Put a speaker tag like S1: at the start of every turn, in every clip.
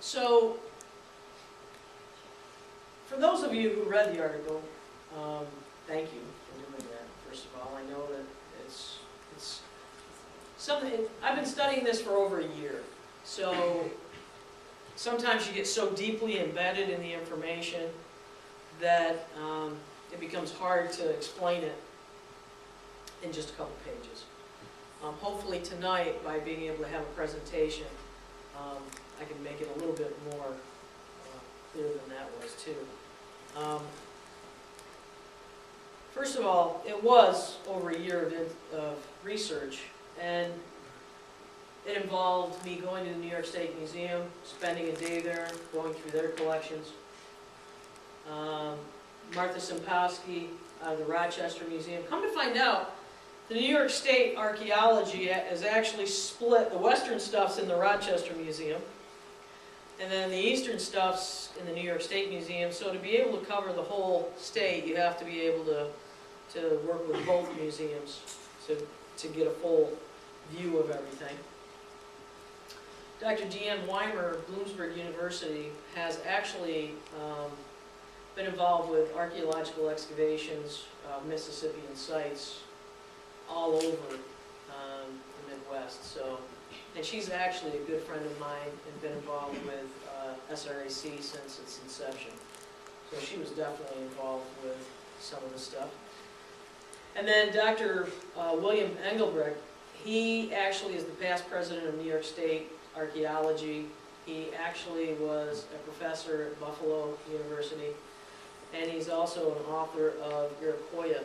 S1: So, for those of you who read the article, thank you for doing that, first of all. I know that it's something, I've been studying this for over a year, so sometimes you get so deeply embedded in the information that it becomes hard to explain it in just a couple pages. Hopefully tonight, by being able to have a presentation, I can make it a little bit more clear than that was too. First of all, it was over a year of research, and it involved me going to the New York State Museum, spending a day there, going through their collections. Martha Simpowski out of the Rochester Museum. Come to find out, the New York State Archaeology has actually split. The western stuff's in the Rochester Museum, and then the eastern stuff's in the New York State Museum. So to be able to cover the whole state, you have to be able to work with both museums to get a full view of everything. Dr. D.M. Weimer of Bloomsburg University has actually been involved with archaeological excavations of Mississippian sites all over the Midwest. So, and she's actually a good friend of mine and been involved with SRAC since its inception. So she was definitely involved with some of the stuff. And then Dr. William Engelbrecht, he actually is the past president of New York State Archaeology. He actually was a professor at Buffalo University, and he's also an author of Iroquois,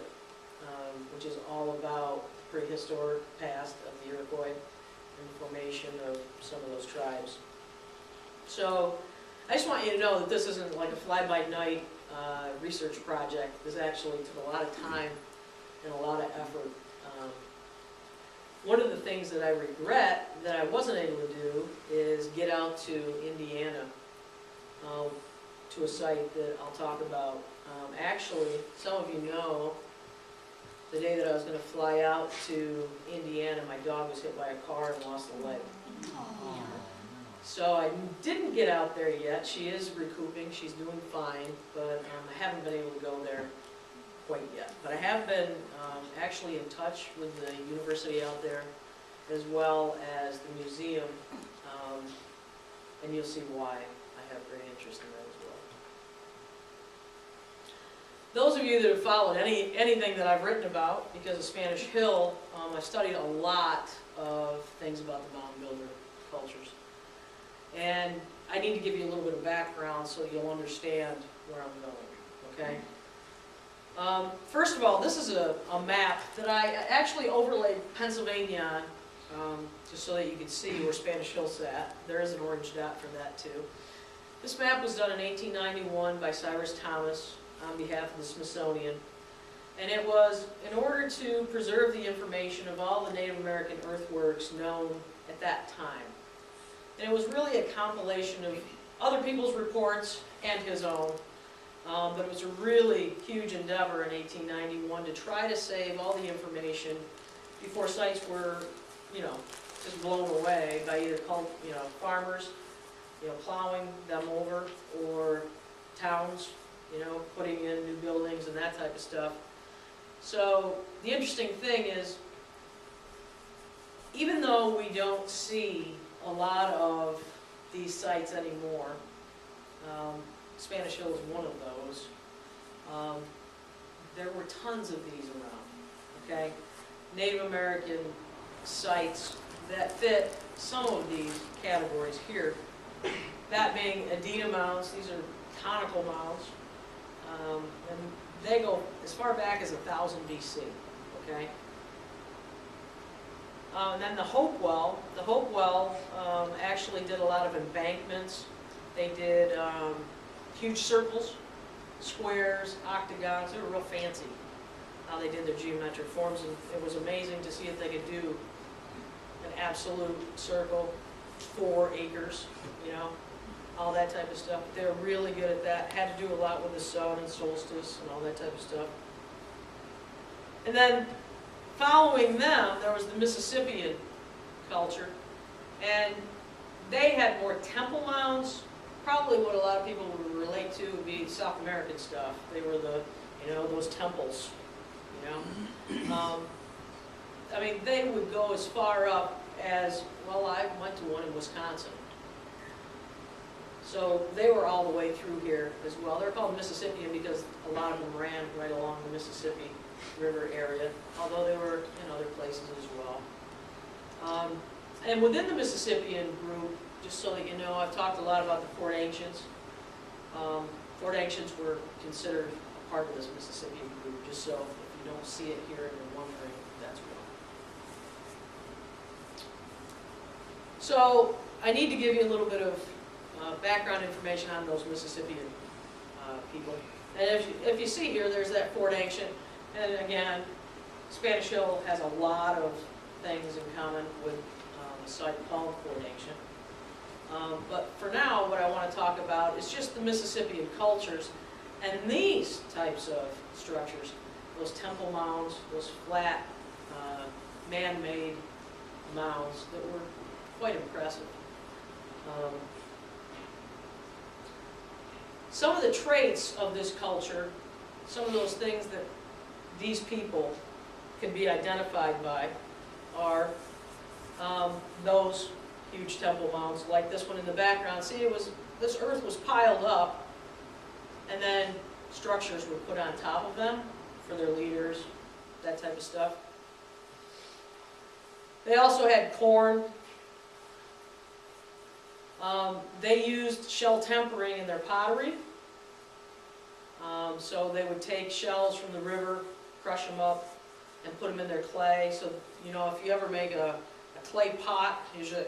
S1: which is all about the prehistoric past of the Iroquois and the formation of some of those tribes. So I just want you to know that this isn't like a fly-by-night research project. This actually took a lot of time and a lot of effort. One of the things that I regret that I wasn't able to do is get out to Indiana, to a site that I'll talk about. Actually, some of you know, the day that I was going to fly out to Indiana, my dog was hit by a car and lost a leg. So I didn't get out there yet. She is recouping, she's doing fine, but I haven't been able to go there quite yet. But I have been actually in touch with the university out there, as well as the museum, and you'll see why I have great interest in that as well. Those of you that have followed anything that I've written about, because of Spanish Hill, I've studied a lot of things about the mound builder cultures. And I need to give you a little bit of background so you'll understand where I'm going, okay? First of all, this is a map that I actually overlaid Pennsylvania on, just so that you can see where Spanish Hill sat. There is an orange dot for that too. This map was done in 1891 by Cyrus Thomas on behalf of the Smithsonian. And it was in order to preserve the information of all the Native American earthworks known at that time. And it was really a compilation of other people's reports and his own. But it was a really huge endeavor in 1891 to try to save all the information before sites were, just blown away by either farmers, plowing them over, or towns, putting in new buildings and that type of stuff. So the interesting thing is, even though we don't see a lot of these sites anymore, Spanish Hill is one of those. There were tons of these around, okay? Native American sites that fit some of these categories here. That being Adena mounds, these are conical mounds, and they go as far back as 1000 BC, okay? And then the Hopewell actually did a lot of embankments. They did huge circles, squares, octagons. They were real fancy how they did their geometric forms, and it was amazing to see if they could do an absolute circle, 4 acres, all that type of stuff. They were really good at that. Had to do a lot with the sun and solstice and all that type of stuff. And then following them, there was the Mississippian culture, and they had more temple mounds probably what a lot of people would relate to would be South American stuff. They were the, you know, those temples, you know. I mean, they would go as far up as, well, I went to one in Wisconsin. So they were all the way through here as well. They're called Mississippian because a lot of them ran right along the Mississippi River area, although they were in other places as well. And within the Mississippian group, just so that you know, I've talked a lot about the Fort Ancients. Fort Ancients were considered a part of this Mississippian group, just so if you don't see it here and you're wondering, that's why. So I need to give you a little bit of background information on those Mississippian people. And if you see here, there's that Fort Ancient. And again, Spanish Hill has a lot of things in common with the site called Fort Ancient. But for now, what I want to talk about is just the Mississippian cultures and these types of structures, those temple mounds, those flat, man-made mounds that were quite impressive. Some of the traits of this culture, some of those things that these people can be identified by are those huge temple mounds, like this one in the background. See, this earth was piled up, and then structures were put on top of them for their leaders, that type of stuff. They also had corn. They used shell tempering in their pottery. So they would take shells from the river, crush them up, and put them in their clay. So, you know, if you ever make a clay pot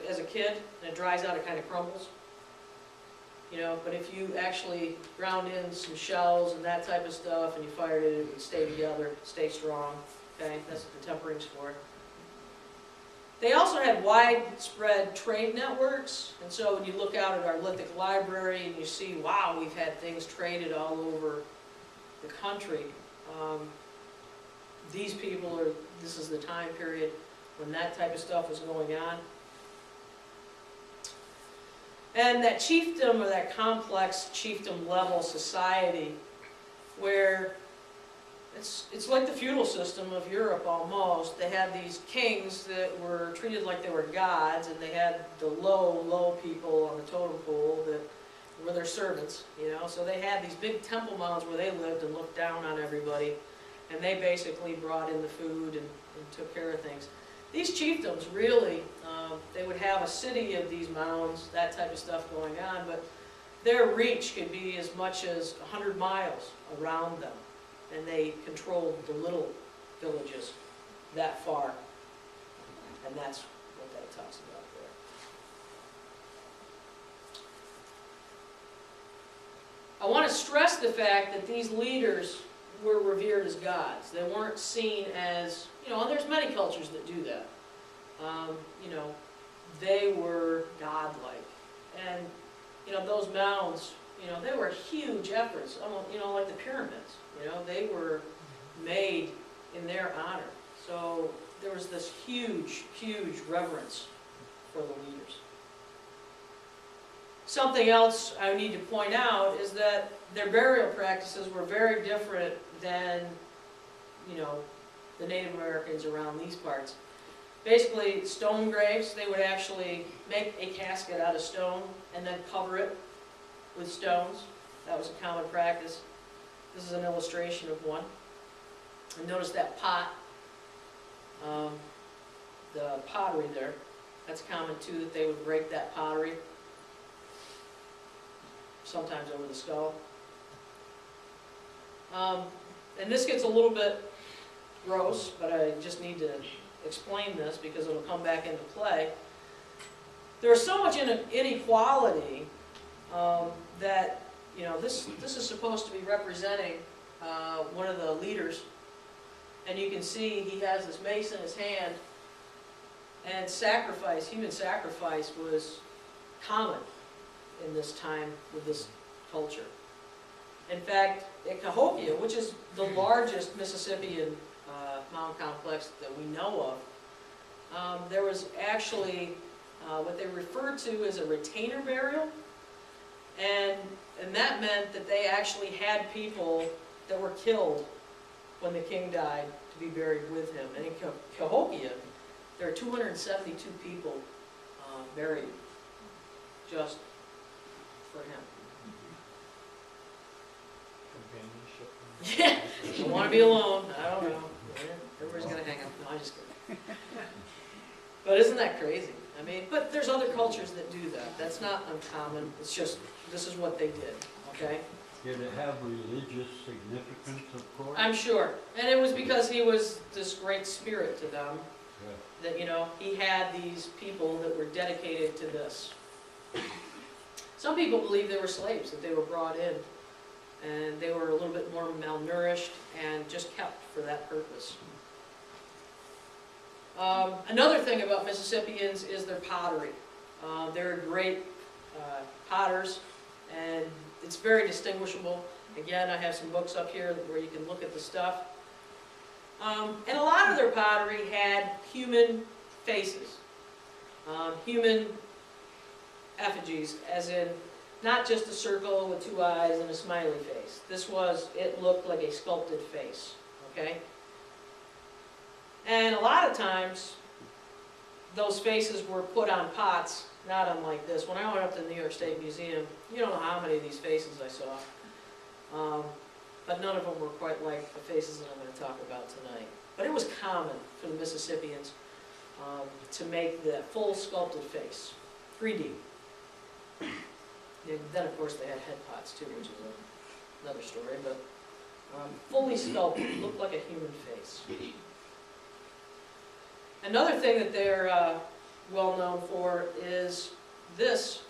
S1: as a kid, and it dries out, it kind of crumbles. You know, but if you actually ground in some shells and that type of stuff, and you fired it, it would stay together, stay strong. Okay, that's what the tempering's for. They also had widespread trade networks, and so when you look out at our lithic library and you see, wow, we've had things traded all over the country. These people this is the time period when that type of stuff was going on. And that chiefdom, or that complex chiefdom level society, where it's like the feudal system of Europe almost. They had these kings that were treated like they were gods, and they had the low people on the totem pole that were their servants, you know. So they had these big temple mounds where they lived and looked down on everybody, and they basically brought in the food and took care of things. These chiefdoms really, they would have a city of these mounds, that type of stuff going on, but their reach could be as much as 100 miles around them. And they controlled the little villages that far. And that's what that talks about there. I want to stress the fact that these leaders were revered as gods. They weren't seen as, you know, and there's many cultures that do that. You know, they were godlike. And, you know, those mounds, you know, they were huge efforts, almost, you know, like the pyramids. You know, they were made in their honor. So there was this huge, huge reverence for the leaders. Something else I need to point out is that their burial practices were very different than, you know, the Native Americans around these parts. Basically, stone graves, they would actually make a casket out of stone and then cover it with stones. That was a common practice. This is an illustration of one. And notice that pot, the pottery there. That's common too, that they would break that pottery, sometimes over the skull. And this gets a little bit gross, but I just need to explain this because it'll come back into play. There's so much inequality that, you know, this is supposed to be representing one of the leaders, and you can see he has this mace in his hand, and sacrifice, human sacrifice, was common in this time with this culture. In fact, at Cahokia, which is the largest Mississippian mound complex that we know of, there was actually what they referred to as a retainer burial. And And that meant that they actually had people that were killed when the king died to be buried with him. And in Cahokia, there are 272 people buried just for him. Yeah, don't want to be alone. I don't know. Everybody's going to hang up. No, I'm just kidding. But isn't that crazy? I mean, but there's other cultures that do that. That's not uncommon. It's just, this is what they did, okay?
S2: Did it have religious significance, of course?
S1: I'm sure. And it was because he was this great spirit to them.
S2: Yeah.
S1: That, you know, he had these people that were dedicated to this. Some people believe they were slaves, that they were brought in. And they were a little bit more malnourished and just kept for that purpose. Another thing about Mississippians is their pottery. They're great potters, and it's very distinguishable. Again, I have some books up here where you can look at the stuff. And a lot of their pottery had human faces, human effigies, as in not just a circle with two eyes and a smiley face. It looked like a sculpted face, okay? And a lot of times, those faces were put on pots, not unlike this. When I went up to the New York State Museum, you don't know how many of these faces I saw. But none of them were quite like the faces that I'm going to talk about tonight. But it was common for the Mississippians to make the full sculpted face, 3D. And then, of course, they had head pots too, which is another story. But fully sculpted, looked like a human face. Another thing that they're well known for is this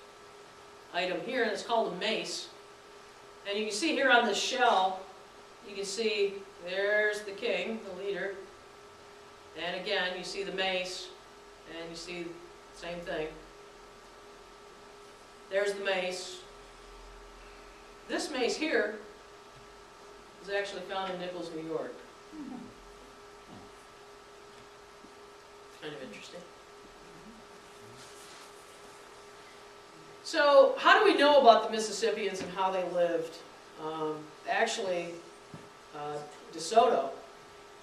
S1: item here, and it's called a mace. And you can see here on the shell, you can see there's the king, the leader. And again, you see the mace, and you see the same thing. There's the mace. This mace here is actually found in Nichols, New York. Kind of interesting. So, how do we know about the Mississippians and how they lived? Actually, DeSoto,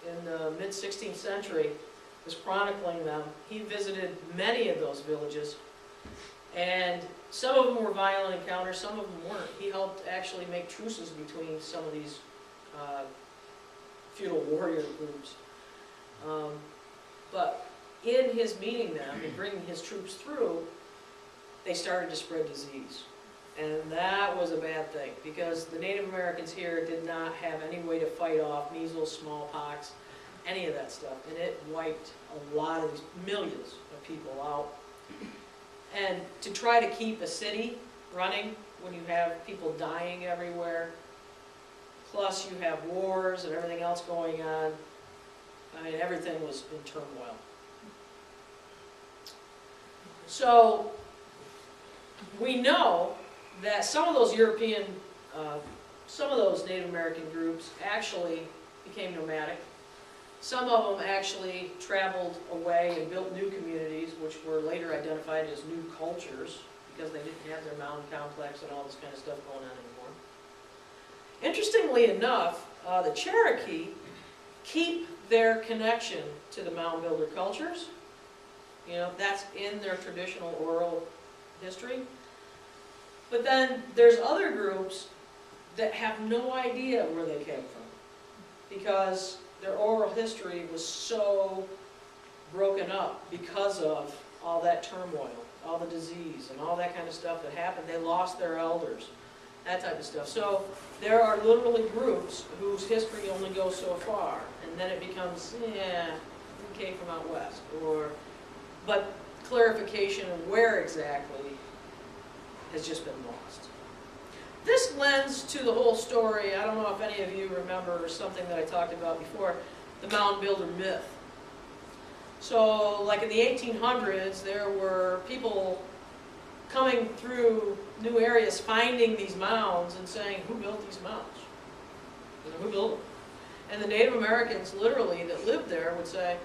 S1: in the mid-16th century, was chronicling them. He visited many of those villages, and some of them were violent encounters, some of them weren't. He helped actually make truces between some of these feudal warrior groups. But in his meeting them and bringing his troops through, they started to spread disease. And that was a bad thing, because the Native Americans here did not have any way to fight off measles, smallpox, any of that stuff. And it wiped a lot of these, millions of people out. And to try to keep a city running when you have people dying everywhere, plus you have wars and everything else going on, I mean, everything was in turmoil. So, we know that some of those European, some of those Native American groups actually became nomadic. Some of them actually traveled away and built new communities, which were later identified as new cultures, because they didn't have their mound complex and all this kind of stuff going on anymore. Interestingly enough, the Cherokee keep their connection to the mound builder cultures. You know, that's in their traditional oral history. But then there's other groups that have no idea where they came from, because their oral history was so broken up because of all that turmoil, all the disease, and all that kind of stuff that happened. They lost their elders, that type of stuff. So there are literally groups whose history only goes so far, and then it becomes, yeah, we came from out west, but clarification of where exactly has just been lost. This lends to the whole story. I don't know if any of you remember something that I talked about before, the mound builder myth. So, like in the 1800s, there were people coming through new areas, finding these mounds and saying, who built these mounds? You know, who built them? And the Native Americans, literally, that lived there would say,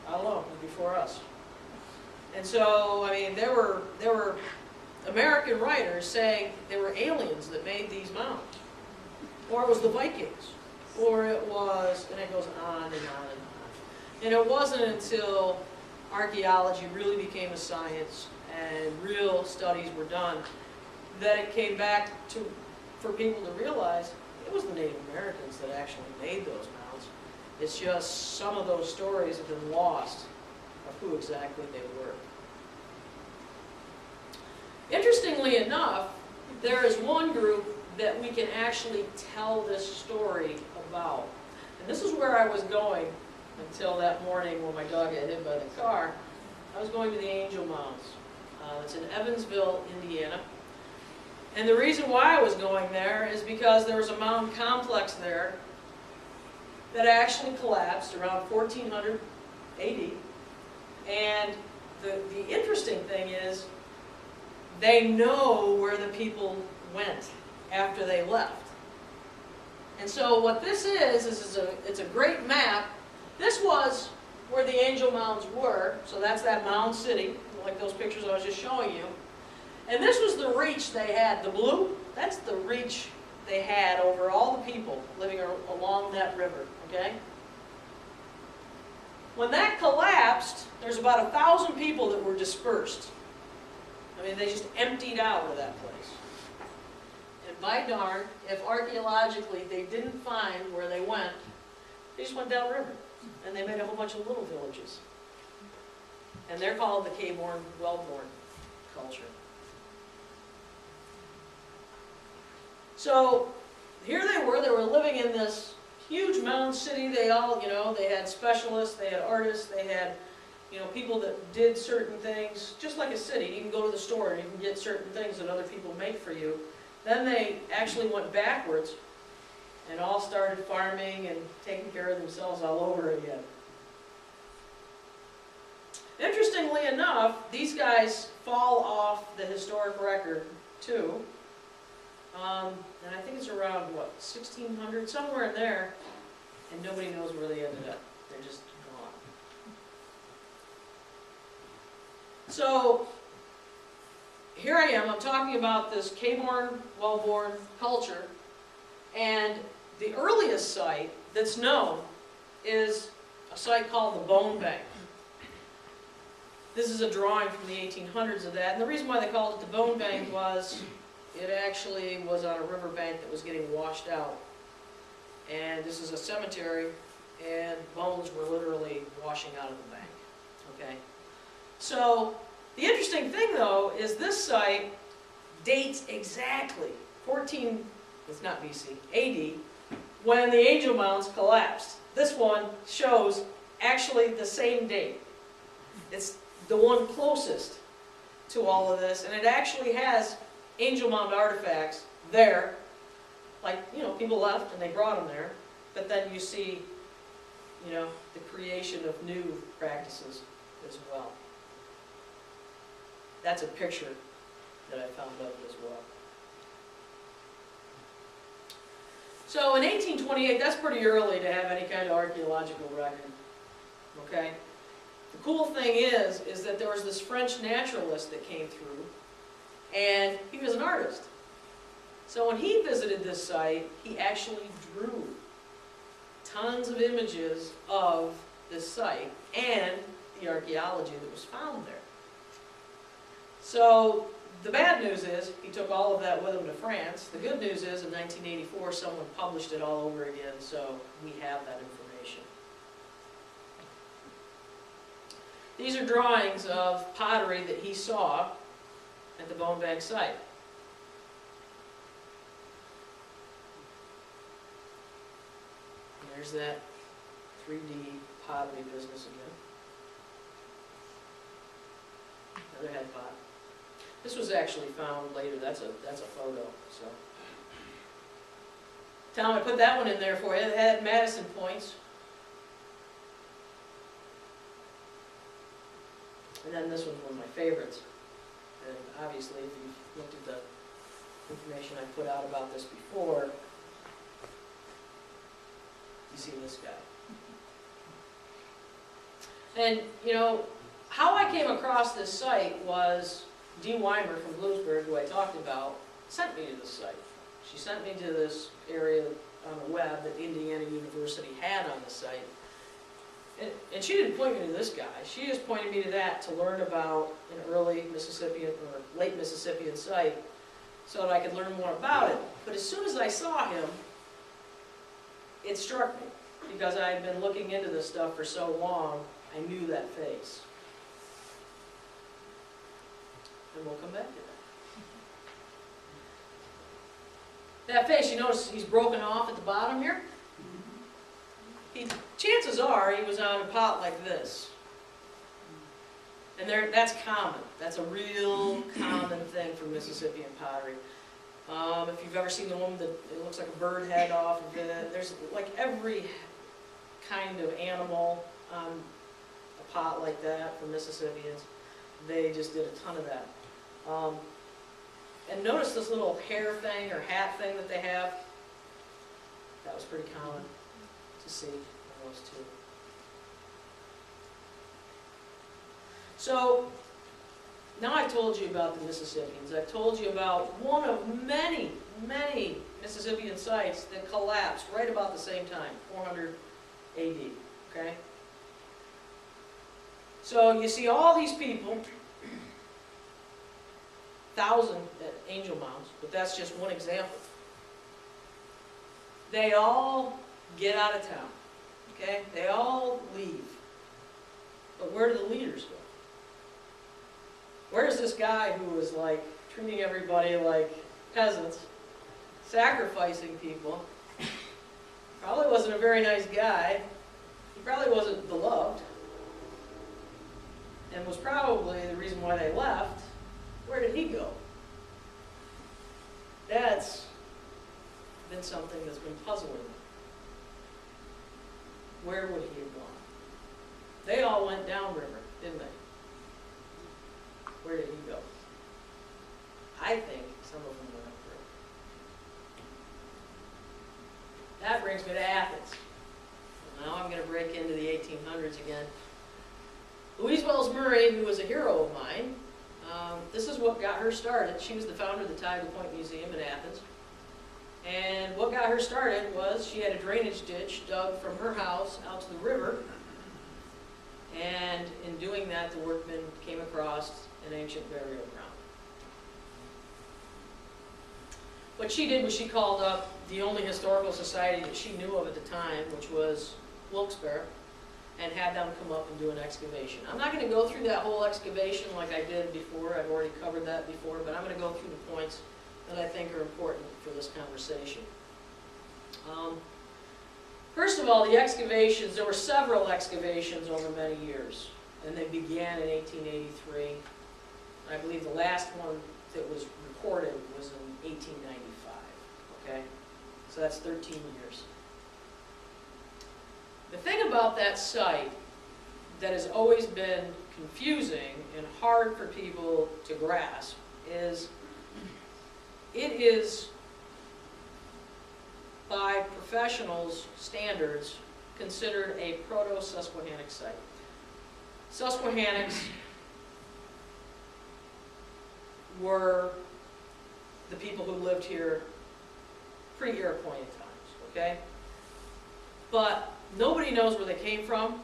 S1: I don't know, it was before us. And so, I mean, there were American writers saying they were aliens that made these mounds. Or it was the Vikings. Or it was, and it goes on and on and on. And it wasn't until archaeology really became a science and real studies were done that it came back to, for people to realize it was the Native Americans that actually made those mounds. It's just some of those stories have been lost of who exactly they were. Interestingly enough, there is one group that we can actually tell this story about. And this is where I was going until that morning when my dog got hit by the car. I was going to the Angel Mounds. It's in Evansville, Indiana. And the reason why I was going there is because there was a mound complex there that actually collapsed around 1400 AD. And the interesting thing is, they know where the people went after they left. And so what this is it's a great map. This was where the Angel Mounds were, so that's that Mound City, like those pictures I was just showing you. And this was the reach they had. The blue, that's the reach they had over all the people living along that river, okay? When that collapsed, there's about 1,000 people that were dispersed. I mean, they just emptied out of that place. And by darn, if archaeologically they didn't find where they went, they just went downriver. And they made a whole bunch of little villages. And they're called the Caborn Wellborn culture. So here they were living in this huge mound city. They all, they had specialists, they had artists, they had, people that did certain things, just like a city. You can go to the store and you can get certain things that other people make for you. Then they actually went backwards and all started farming and taking care of themselves all over again. Interestingly enough, these guys fall off the historic record too. And I think it's around, 1600, somewhere in there, and nobody knows where they ended up. They're just gone. So, here I am, I'm talking about this Caborn Wellborn culture, and the earliest site that's known is a site called the Bone Bank. This is a drawing from the 1800s of that, and the reason why they called it the Bone Bank was it actually was on a riverbank that was getting washed out. And this is a cemetery, and bones were literally washing out of the bank. Okay? So, the interesting thing though is this site dates exactly it's not BC, AD, when the Angel Mounds collapsed. This one shows actually the same date. It's the one closest to all of this, and it actually has Angel Mound artifacts there, like, people left and they brought them there, but then you see, the creation of new practices as well. That's a picture that I found of as well. So in 1828, that's pretty early to have any kind of archaeological record, okay? The cool thing is that there was this French naturalist that came through, and he was an artist. So when he visited this site, he actually drew tons of images of this site and the archaeology that was found there. So the bad news is he took all of that with him to France. The good news is in 1984 someone published it all over again, so we have that information. These are drawings of pottery that he saw at the Bone Bank site. And there's that 3D pottery business again. Another head pot. This was actually found later. That's a photo. So, Tom, I put that one in there for you. It had Madison points. And then this one's one of my favorites. And obviously, if you've looked at the information I put out about this before, you see this guy. And, how I came across this site was Dee Weimer from Bloomsburg, who I talked about, sent me to this site. She sent me to this area on the web that Indiana University had on the site. And she didn't point me to this guy. She just pointed me to that to learn about an early Mississippian or late Mississippian site so that I could learn more about it. But as soon as I saw him, it struck me. Because I had been looking into this stuff for so long, I knew that face. And we'll come back to that. That face, you notice he's broken off at the bottom here? Chances are he was on a pot like this. And that's common. That's a real common thing for Mississippian pottery. If you've ever seen the one that it looks like a bird head off of it, there's like every kind of animal on a pot like that for Mississippians. They just did a ton of that. And notice this little hair thing or hat thing that they have. That was pretty common to see on those two. So, now I've told you about the Mississippians. I've told you about one of many, many Mississippian sites that collapsed right about the same time, 400 AD, okay? So you see all these people, 1,000 at Angel Mounds, but that's just one example. They all get out of town, okay? They all leave. But where do the leaders go? Where's this guy who was like treating everybody like peasants, sacrificing people? Probably wasn't a very nice guy. He probably wasn't beloved. And was probably the reason why they left. Where did he go? That's been something that's been puzzling me. Where would he have gone? They all went downriver, didn't they? Where did he go? I think some of them went upriver. That brings me to Athens. Now I'm going to break into the 1800s again. Louise Wells Murray, who was a hero of mine, this is what got her started. She was the founder of the Tide Point Museum in Athens. And what got her started was she had a drainage ditch dug from her house out to the river. And in doing that, the workmen came across an ancient burial ground. What she did was she called up the only historical society that she knew of at the time, which was Wilkes-Barre, and had them come up and do an excavation. I'm not going to go through that whole excavation like I did before. I've already covered that before, but I'm going to go through the points that I think are important for this conversation. First of all, the excavations, there were several excavations over many years, and they began in 1883. I believe the last one that was recorded was in 1895, okay? So that's 13 years. The thing about that site that has always been confusing and hard for people to grasp is it is, by professionals' standards, considered a proto-Susquehannock site. Susquehannocks were the people who lived here pre-Iroquoian times, okay? But nobody knows where they came from.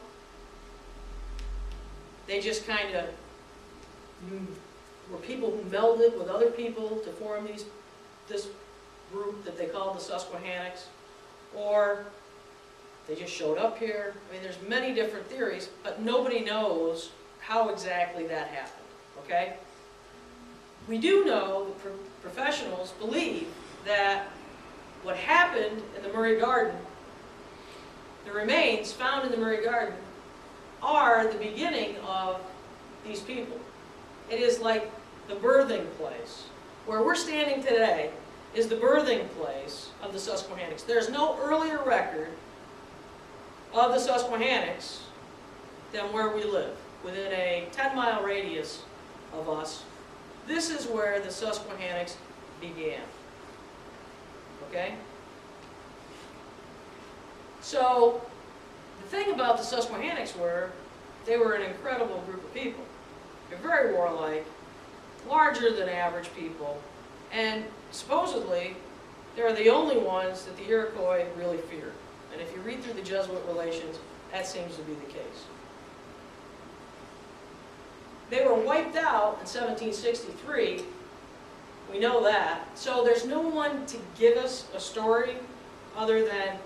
S1: They just kind of were people who melded with other people to form this group that they called the Susquehannocks, or they just showed up here. I mean, there's many different theories, but nobody knows how exactly that happened, okay? We do know that professionals believe that what happened in the Murray Garden, the remains found in the Murray Garden, are the beginning of these people. It is like the birthing place. Where we're standing today is the birthing place of the Susquehannocks. There's no earlier record of the Susquehannocks than where we live, within a 10-mile radius of us. This is where the Susquehannocks began. Okay? So, the thing about the Susquehannocks were, they were an incredible group of people. They're very warlike, larger than average people, and supposedly they're the only ones that the Iroquois really feared. And if you read through the Jesuit relations, that seems to be the case. They were wiped out in 1763, we know that, so there's no one to give us a story other than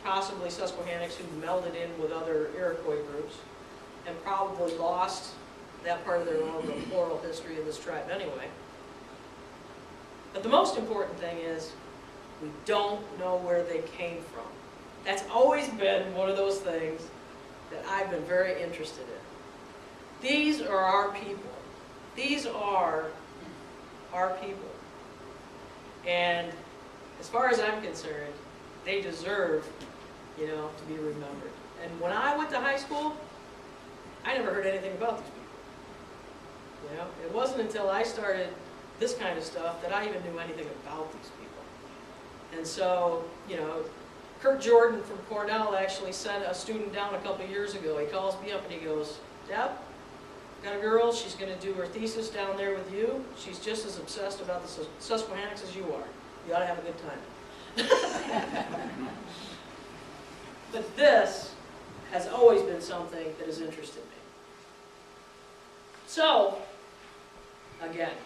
S1: possibly Susquehannocks who melded in with other Iroquois groups and probably lost that part of their oral history of this tribe anyway. But the most important thing is we don't know where they came from. That's always been one of those things that I've been very interested in. These are our people. These are our people. And as far as I'm concerned, they deserve, you know, to be remembered. And when I went to high school, I never heard anything about these people. You know, it wasn't until I started this kind of stuff that I even knew anything about these people. And so, you know, Kurt Jordan from Cornell actually sent a student down a couple of years ago. He calls me up and he goes, "Deb, got a girl, she's going to do her thesis down there with you. She's just as obsessed about the Susquehannocks as you are. You ought to have a good time." But this has always been something that has interested me. So, again,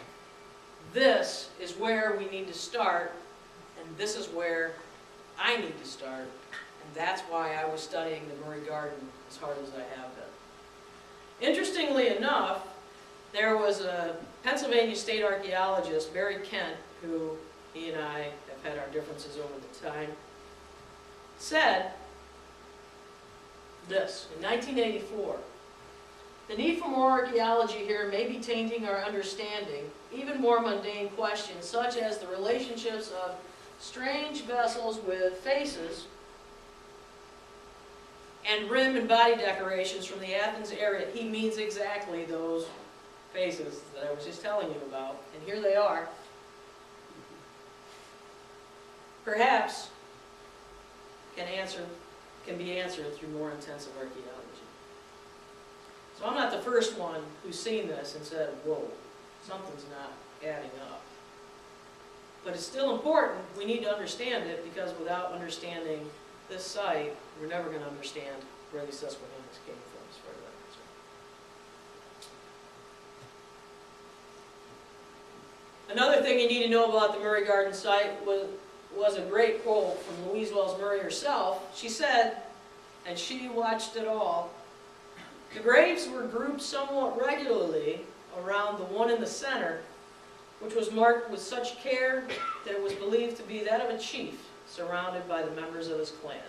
S1: this is where we need to start, and this is where I need to start, and that's why I was studying the Murray Garden as hard as I have been. Interestingly enough, there was a Pennsylvania state archaeologist, Barry Kent, who he and I have had our differences over the time, said this in 1984. "The need for more archaeology here may be tainting our understanding even more mundane questions, such as the relationships of strange vessels with faces and rim and body decorations from the Athens area." He means exactly those faces that I was just telling you about, and here they are. "Perhaps can be answered through more intensive archaeology." So I'm not the first one who's seen this and said, "Whoa, something's not adding up." But it's still important. We need to understand it, because without understanding this site, we're never going to understand where these Susquehannocks came from, as far as I'm concerned. Another thing you need to know about the Murray Garden site was a great quote from Louise Wells Murray herself. She said, and she watched it all, "The graves were grouped somewhat regularly around the one in the center, which was marked with such care that it was believed to be that of a chief surrounded by the members of his clan."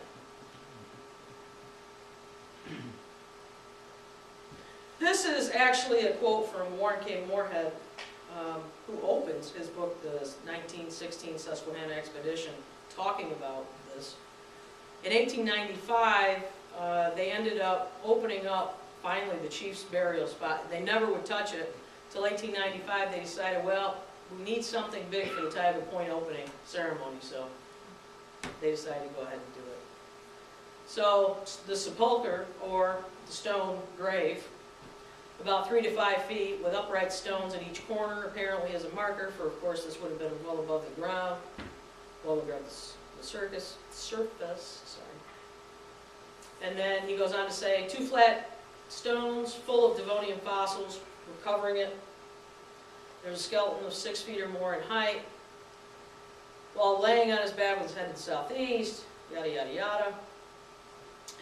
S1: This is actually a quote from Warren K. Moorhead, who opens his book, The 1916 Susquehanna Expedition, talking about this. In 1895, they ended up opening up, finally, the chief's burial spot. They never would touch it. Till 1895, they decided, well, we need something big for the Tioga Point opening ceremony, so they decided to go ahead and do it. So the sepulcher, or the stone grave, about 3 to 5 feet, with upright stones at each corner, apparently as a marker for, of course, this would have been well above the ground, well above the surface. And then he goes on to say, 2 flat stones full of Devonian fossils were covering it. There's a skeleton of 6 feet or more in height, while laying on his back with his head to the southeast, yada, yada, yada.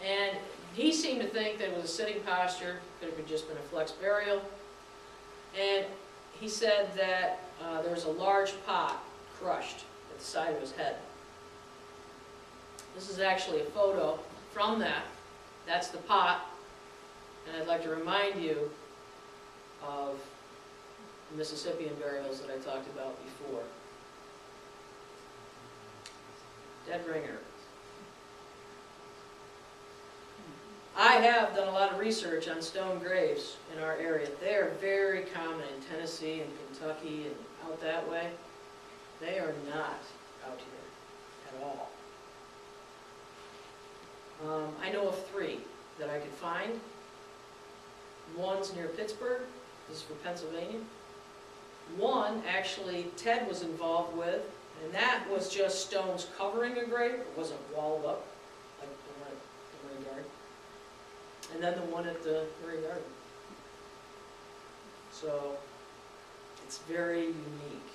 S1: And he seemed to think that it was a sitting posture, could have just been a flex burial. And he said that there was a large pot crushed at the side of his head. This is actually a photo from that. That's the pot. And I'd like to remind you of the Mississippian burials that I talked about before. Dead ringer. I have done a lot of research on stone graves in our area. They are very common in Tennessee and Kentucky and out that way. They are not out here at all. I know of 3 that I could find. One's near Pittsburgh. This is for Pennsylvania. One, actually, Ted was involved with, and that was just stones covering a grave. It wasn't walled up, like the one at the Murray Garden. And then the one at the Murray Garden. So, it's very unique.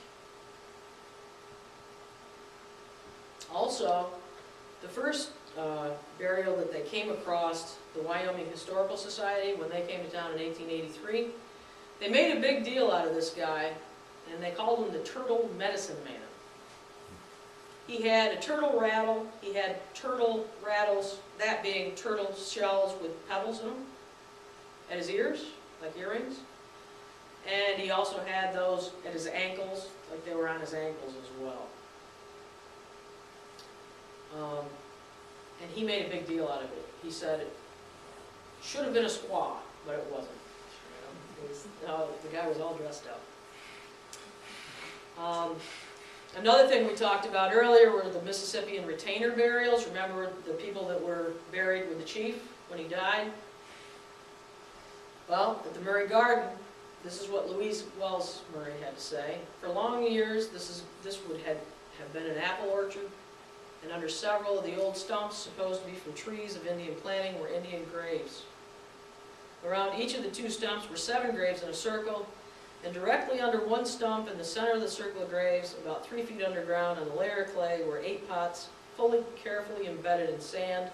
S1: Also, the first burial that they came across, the Wyoming Historical Society, when they came to town in 1883, they made a big deal out of this guy, and they called him the Turtle Medicine Man. He had a turtle rattle, he had turtle rattles, that being turtle shells with pebbles in them, at his ears, like earrings. And he also had those at his ankles, like they were on his ankles as well. And he made a big deal out of it. He said it should have been a squaw, but it wasn't. No, the guy was all dressed up. Another thing we talked about earlier were the Mississippian retainer burials. Remember the people that were buried with the chief when he died? Well, at the Murray Garden, this is what Louise Wells Murray had to say. For long years, this would have been an apple orchard, and under several of the old stumps, supposed to be from trees of Indian planting, were Indian graves. Around each of the two stumps were 7 graves in a circle, and directly under one stump in the center of the circle of graves, about 3 feet underground on a layer of clay, were 8 pots, fully carefully embedded in sand.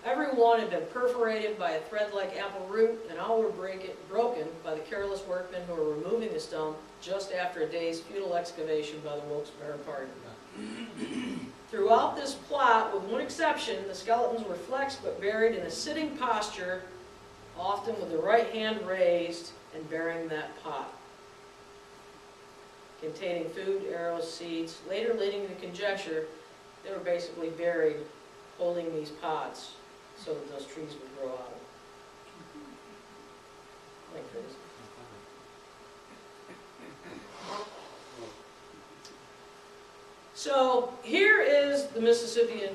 S1: Every one had been perforated by a thread-like apple root, and all were broken by the careless workmen who were removing the stump just after a day's futile excavation by the Wilkes-Barre Party. Throughout this plot, with one exception, the skeletons were flexed but buried in a sitting posture, often with the right hand raised and bearing that pot, containing food, arrows, seeds, later leading to conjecture they were basically buried holding these pots so that those trees would grow out of them. Like this. So here is the Mississippian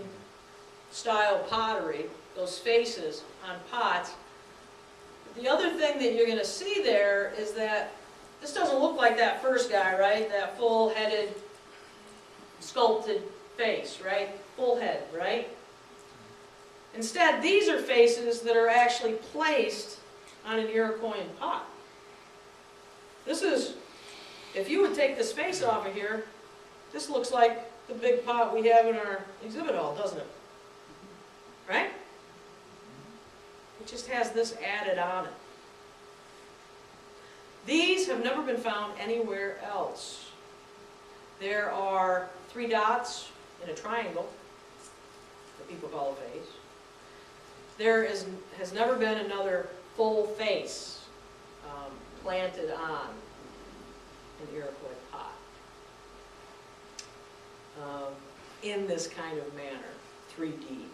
S1: style pottery, those faces on pots. The other thing that you're going to see there is that this doesn't look like that first guy, right? That full-headed, sculpted face, right? Full head, right? Instead, these are faces that are actually placed on an Iroquoian pot. This is, if you would take this face off of here, this looks like the big pot we have in our exhibit hall, doesn't it? Right? It just has this added on it. These have never been found anywhere else. There are 3 dots in a triangle that people call a face. There has never been another full face planted on an Iroquois pot in this kind of manner, 3D,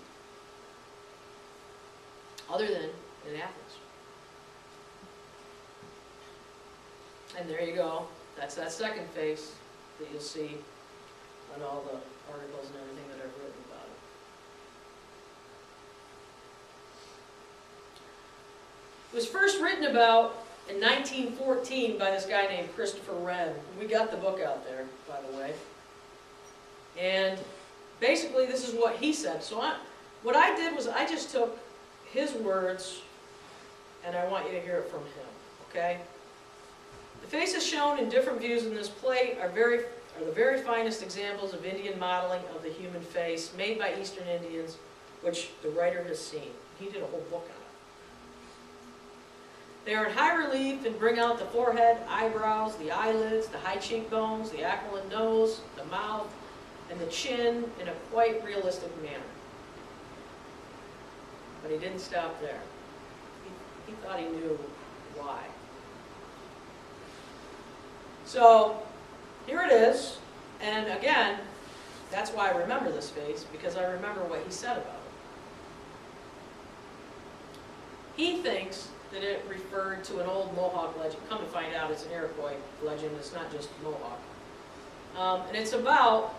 S1: other than in Athens. And there you go. That's that second face that you'll see on all the articles and everything that I've written about it. It was first written about in 1914 by this guy named Christopher Wren. We got the book out there, by the way. And basically this is what he said. So what I did was I just took his words and I want you to hear it from him, okay? The faces shown in different views in this plate are the very finest examples of Indian modeling of the human face made by Eastern Indians, which the writer has seen. He did a whole book on it. They are in high relief and bring out the forehead, eyebrows, the eyelids, the high cheekbones, the aquiline nose, the mouth, and the chin in a quite realistic manner. But he didn't stop there. He thought he knew why. So, here it is, and again, that's why I remember this face, because I remember what he said about it. He thinks that it referred to an old Mohawk legend. Come to find out, it's an Iroquois legend, it's not just Mohawk. And it's about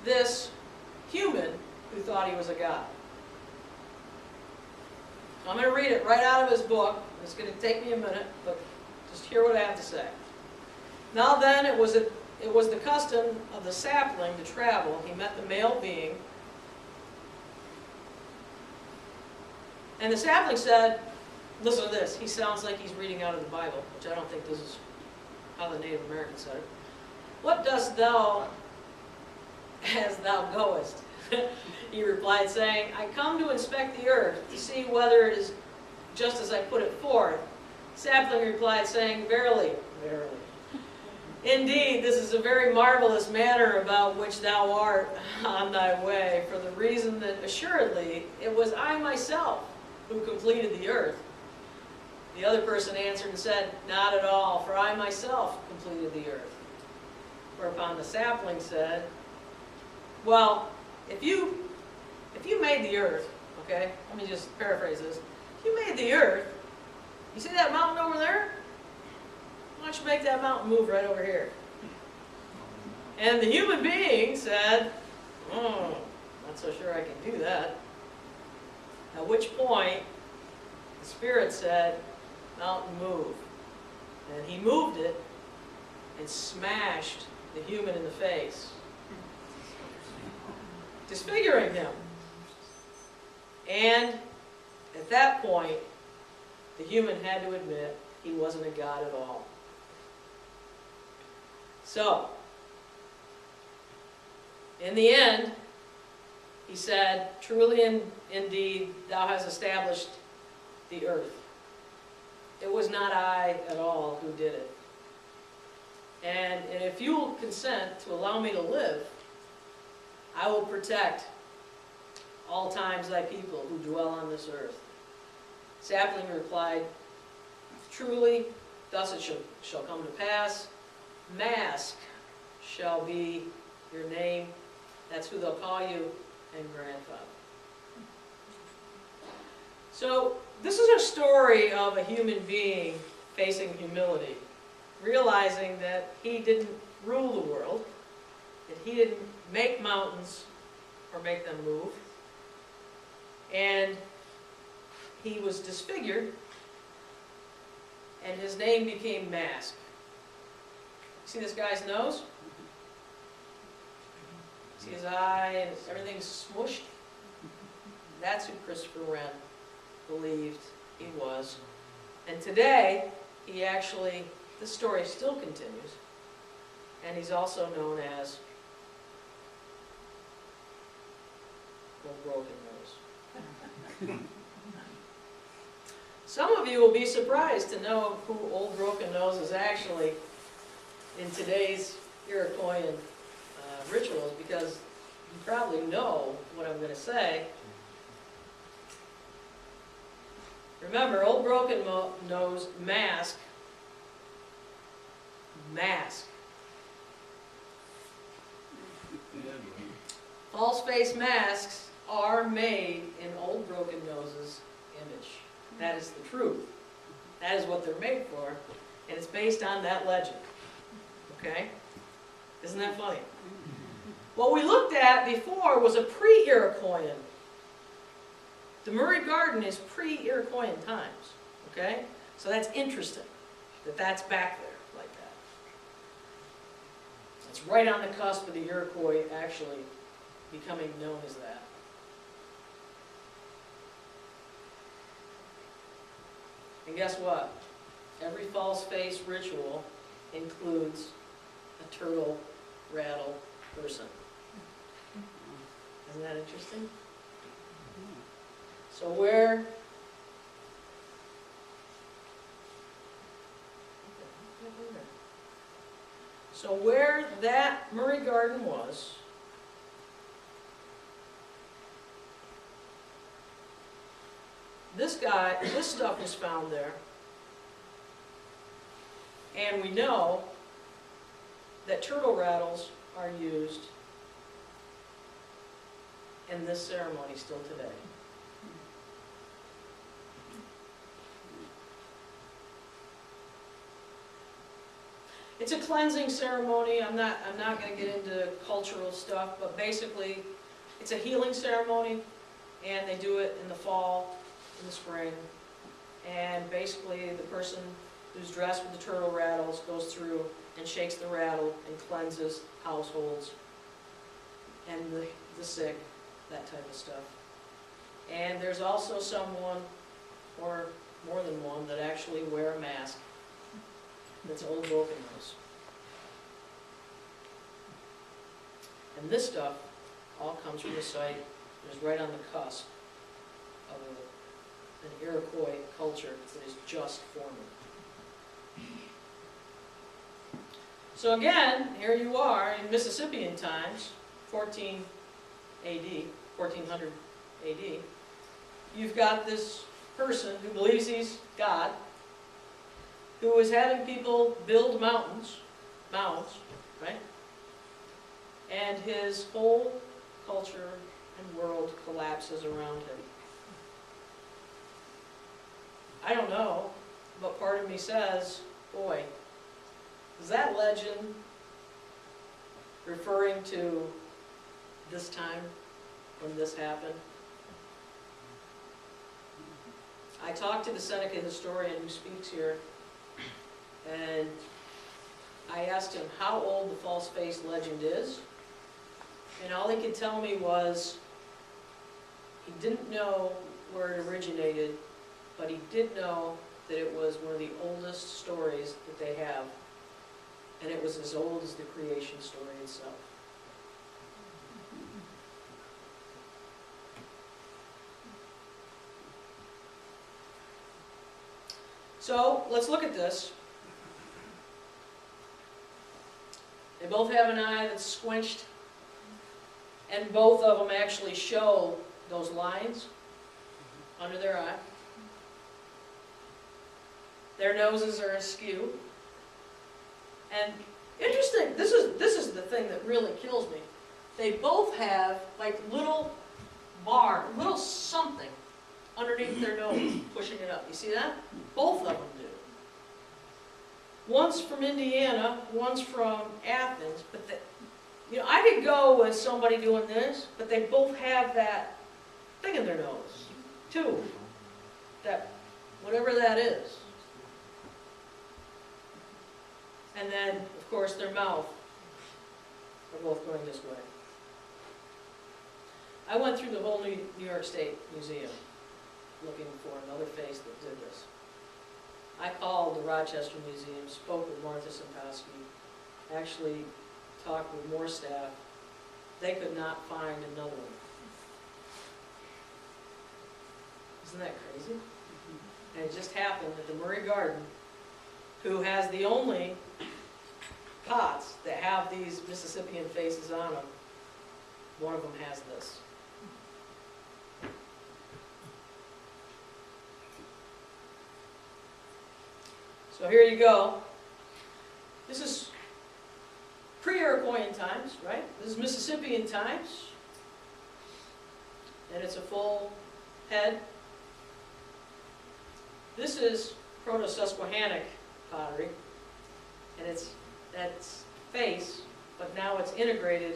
S1: this human who thought he was a god. So I'm going to read it right out of his book. It's going to take me a minute, but Just hear what I have to say. Now then, it was the custom of the sapling to travel. He met the male being. And the sapling said, listen to this. He sounds like he's reading out of the Bible, which I don't think this is how the Native Americans said it. What dost thou as thou goest? He replied, saying, I come to inspect the earth, to see whether it is just as I put it forth. Sapling replied, saying, Verily, verily. Indeed, this is a very marvelous manner about which thou art on thy way, for the reason that assuredly it was I myself who completed the earth. The other person answered and said, Not at all, for I myself completed the earth. Whereupon the sapling said, well, if you made the earth, okay, let me just paraphrase this. If you made the earth, you see that mountain over there? Why don't you make that mountain move right over here? And the human being said, oh, not so sure I can do that. At which point, the spirit said, mountain move. And he moved it and smashed the human in the face, disfiguring him. And at that point, the human had to admit he wasn't a god at all. So, in the end, he said, truly and indeed, thou hast established the earth. It was not I at all who did it. And if you will consent to allow me to live, I will protect all times thy people who dwell on this earth. Sapling replied, truly, thus it shall come to pass. Mask shall be your name. That's who they'll call you, and grandfather. So, this is a story of a human being facing humility, realizing that he didn't rule the world, that he didn't make mountains or make them move, and he was disfigured, and his name became Mask. See this guy's nose? See his eye, and everything's smushed? That's who Christopher Wren believed he was. And today, he actually, this story still continues, and he's also known as Old Broken Nose. Some of you will be surprised to know who Old Broken Nose is actually in today's Iroquoian rituals, because you probably know what I'm going to say. Remember, Old Broken Nose, mask. False face masks are made in Old Broken Nose's image. That is the truth. That is what they're made for, and it's based on that legend. Okay? Isn't that funny? What we looked at before was a pre-Iroquoian. The Murray Garden is pre-Iroquoian times. Okay? So that's interesting that that's back there like that. It's right on the cusp of the Iroquois actually becoming known as that. And guess what? Every false face ritual includes a turtle rattle person. Isn't that interesting? So where that Murray Garden was, this stuff was found there, and we know that turtle rattles are used in this ceremony still today. It's a cleansing ceremony. I'm not going to get into cultural stuff, but basically it's a healing ceremony, and they do it in the fall, in the spring, and basically the person who's dressed with the turtle rattles, goes through and shakes the rattle and cleanses households and the sick, that type of stuff. And there's also someone, or more than one, that actually wear a mask. That's Old Broken Nose. And this stuff all comes from the site that is right on the cusp of an Iroquois culture that is just forming. So again, here you are in Mississippian times, 1400 AD. You've got this person who believes he's God, who is having people build mounds, right? And his whole culture and world collapses around him. I don't know, but part of me says, boy, is that legend referring to this time when this happened? I talked to the Seneca historian who speaks here, and I asked him how old the false face legend is, and all he could tell me was he didn't know where it originated, but he did know that it was one of the oldest stories that they have, and it was as old as the creation story itself. So let's look at this. They both have an eye that's squinched, and both of them actually show those lines under their eye. Their noses are askew. And interesting, this is the thing that really kills me. They both have like little something underneath their nose, pushing it up. You see that? Both of them do. One's from Indiana, one's from Athens, but I could go with somebody doing this, but they both have that thing in their nose, too. That, whatever that is. And then, of course, their mouth are both going this way. I went through the whole New York State Museum looking for another face that did this. I called the Rochester Museum, spoke with Martha Simpowski, actually talked with more staff. They could not find another one. Isn't that crazy? And it just happened that the Murray Garden, who has the only pots that have these Mississippian faces on them, one of them has this. So here you go. This is pre-Iroquoian times, right? This is Mississippian times. And it's a full head. This is Proto-Susquehannock pottery. And it's that face, but now it's integrated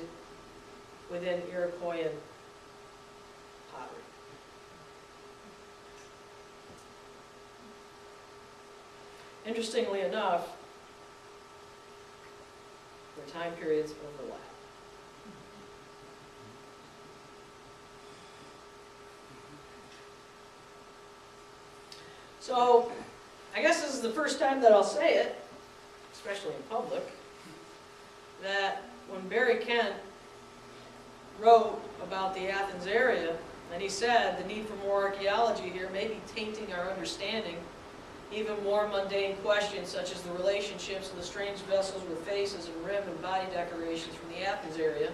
S1: within Iroquoian pottery. Interestingly enough, their time periods overlap. So, I guess this is the first time that I'll say it, especially in public, that when Barry Kent wrote about the Athens area, and he said the need for more archaeology here may be tainting our understanding. Even more mundane questions, such as the relationships of the strange vessels with faces and rim and body decorations from the Athens area,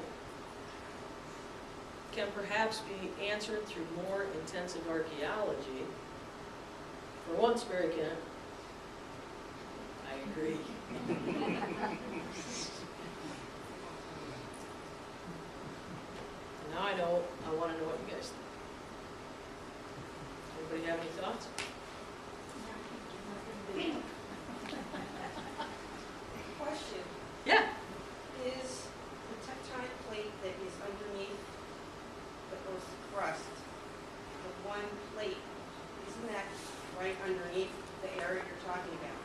S1: can perhaps be answered through more intensive archaeology. For once, Barry Kent, I agree. Now I want to know what you guys think. Anybody have any thoughts?
S3: Question.
S1: Yeah.
S3: Is the tectonic plate that is underneath the Earth's crust, the one plate, isn't that right underneath the area you're talking about?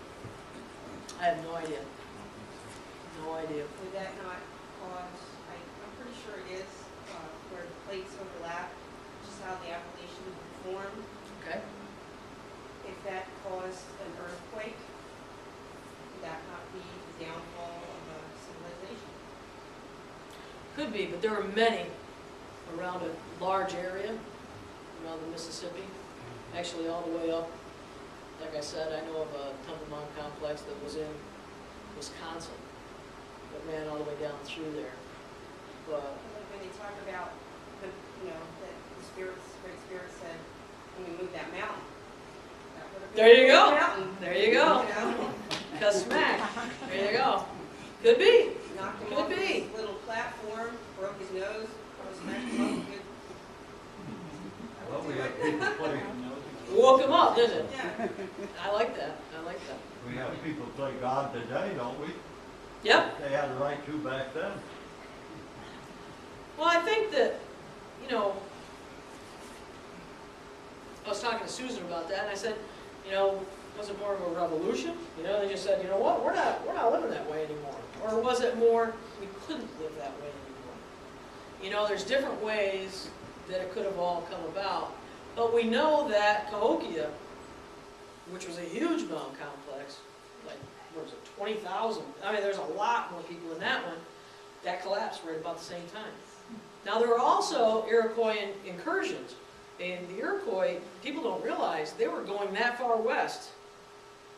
S1: Could be, but there are many around a large area, around the Mississippi, actually all the way up. Like I said, I know of a Temple Mound complex that was in Wisconsin, that ran all the way down through there. But
S3: When they talk about the, that the spirits, Great Spirit said, when we moved that mountain. That would have been
S1: there you
S3: a
S1: go.
S3: mountain,
S1: There you go.
S3: you know?
S1: Cause smack. There you go. Could be.
S3: Knocked him
S1: Could
S3: off
S1: be.
S3: his little platform, broke his nose, probably smacked him up good.
S2: Well, we have people play,
S1: Woke him up, didn't it?
S3: Yeah.
S1: I like that. I like that.
S2: we have people play God today, don't we?
S1: Yep.
S2: They had the right to back then.
S1: Well, I think that, I was talking to Susan about that, and I said, was it more of a revolution? They just said, you know what, we're not living that way anymore. Or was it more, we couldn't live that way anymore? There's different ways that it could have all come about. But we know that Cahokia, which was a huge mound complex, like, what was it, 20,000? I mean, there's a lot more people in that one. That collapsed right about the same time. Now, there were also Iroquois incursions. And the Iroquois, people don't realize, they were going that far west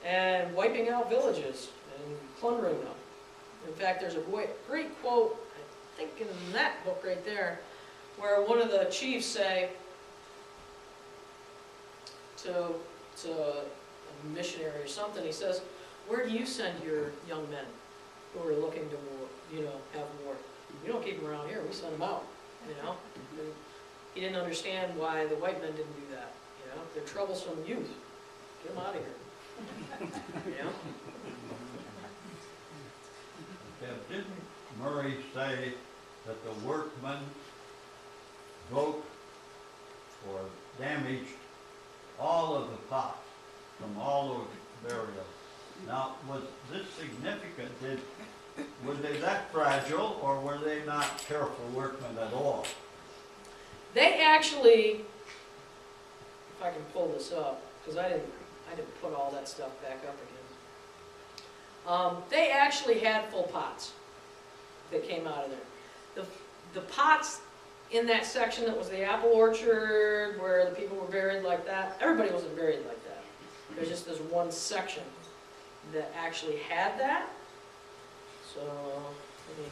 S1: and wiping out villages and plundering them. In fact, there's a great quote, I think in that book right there, where one of the chiefs say to a missionary or something, he says, "Where do you send your young men who are looking to war, have war? You don't keep them around here, we send them out, And he didn't understand why the white men didn't do that, They're troublesome youth. Get them out of here,
S2: Didn't Murray say that the workmen broke or damaged all of the pots from all over the area? Now, was this significant? Were they that fragile, or were they not careful workmen at all?
S1: They actually, if I can pull this up, because I didn't put all that stuff back up again. They actually had full pots that came out of there. The pots in that section that was the apple orchard, where the people were buried like that, everybody wasn't buried like that. There's just this one section that actually had that. So, let me...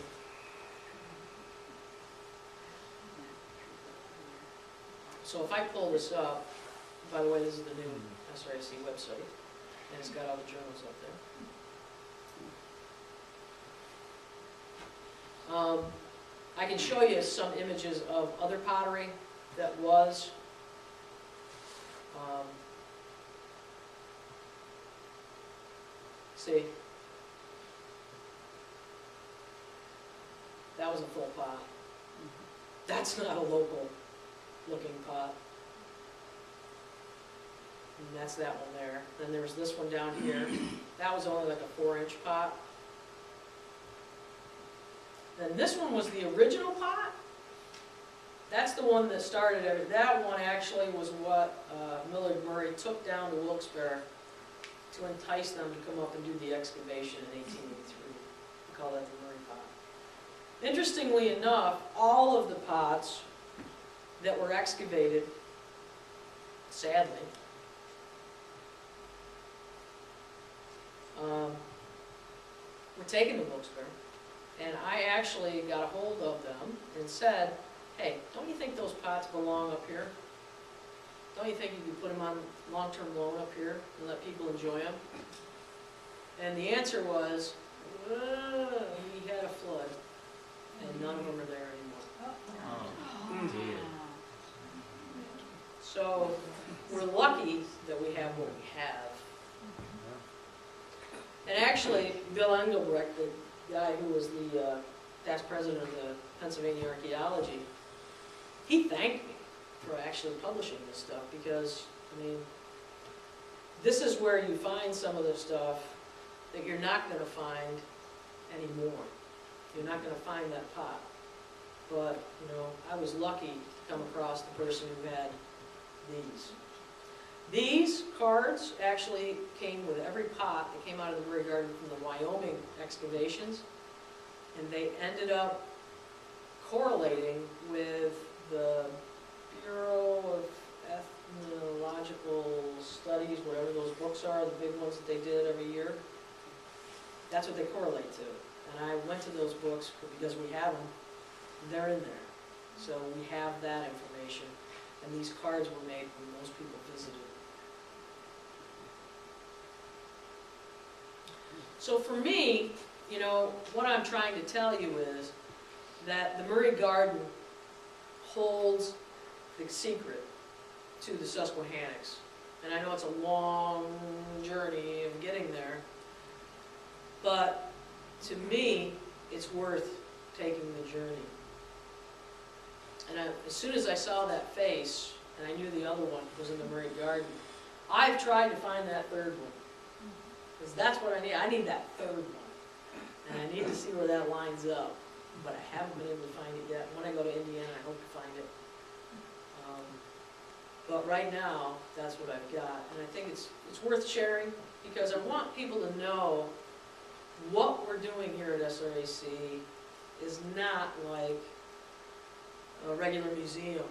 S1: So if I pull this up, by the way, this is the new SRAC website, and it's got all the journals up there. I can show you some images of other pottery that was. See, that was a full pot. That's not a local looking pot. And that's that one there. Then there's this one down here. That was only like a 4-inch pot. Then this one was the original pot. That's the one that started everything. That one actually was what Millard Murray took down to Wilkes-Barre to entice them to come up and do the excavation in 1883. We call that the Murray pot. Interestingly enough, all of the pots that were excavated, sadly, were taken to Wilkes-Barre. And I actually got a hold of them and said, hey, don't you think those pots belong up here? Don't you think you could put them on long-term loan up here and let people enjoy them? And the answer was, we had a flood, and none of them are there anymore.
S4: Oh, dear.
S1: So we're lucky that we have what we have. And actually, Bill Engelbrecht, the guy who was the past president of the Pennsylvania Archaeology, he thanked me for actually publishing this stuff because, I mean, this is where you find some of the stuff that you're not going to find anymore. You're not going to find that pot. But, I was lucky to come across the person who had these. These cards actually came with every pot that came out of the Murray Garden from the Wyoming excavations, and they ended up correlating with the Bureau of Ethnological Studies, whatever those books are, the big ones that they did every year. That's what they correlate to. And I went to those books because we have them. They're in there. So we have that information. And these cards were made when most people visited. So for me, you know, what I'm trying to tell you is that the Murray Garden holds the secret to the Susquehannocks. And I know it's a long journey of getting there, but to me, it's worth taking the journey. And as soon as I saw that face, and I knew the other one was in the Murray Garden, I've tried to find that third one. Because that's what I need. I need that third one. And I need to see where that lines up. But I haven't been able to find it yet. When I go to Indiana, I hope to find it. But right now, that's what I've got. And I think it's worth sharing because I want people to know what we're doing here at SRAC is not like a regular museum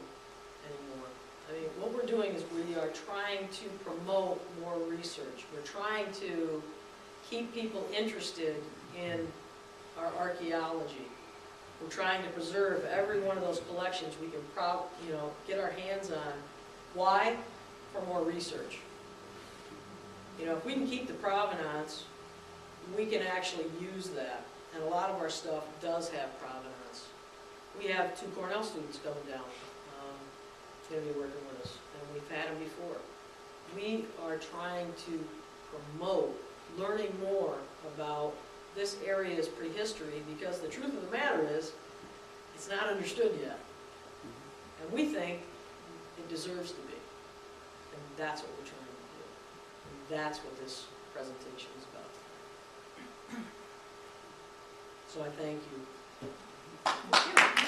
S1: anymore. I mean, what we're doing is we are trying to promote more research. We're trying to keep people interested in our archaeology. We're trying to preserve every one of those collections we can get our hands on. Why? For more research. You know, if we can keep the provenance, we can actually use that. And a lot of our stuff does have provenance. We have 2 Cornell students coming down. Going to be working with us, and we've had them before. We are trying to promote learning more about this area's prehistory because the truth of the matter is it's not understood yet. And we think it deserves to be. And that's what we're trying to do. And that's what this presentation is about. So I thank you.
S3: Thank you.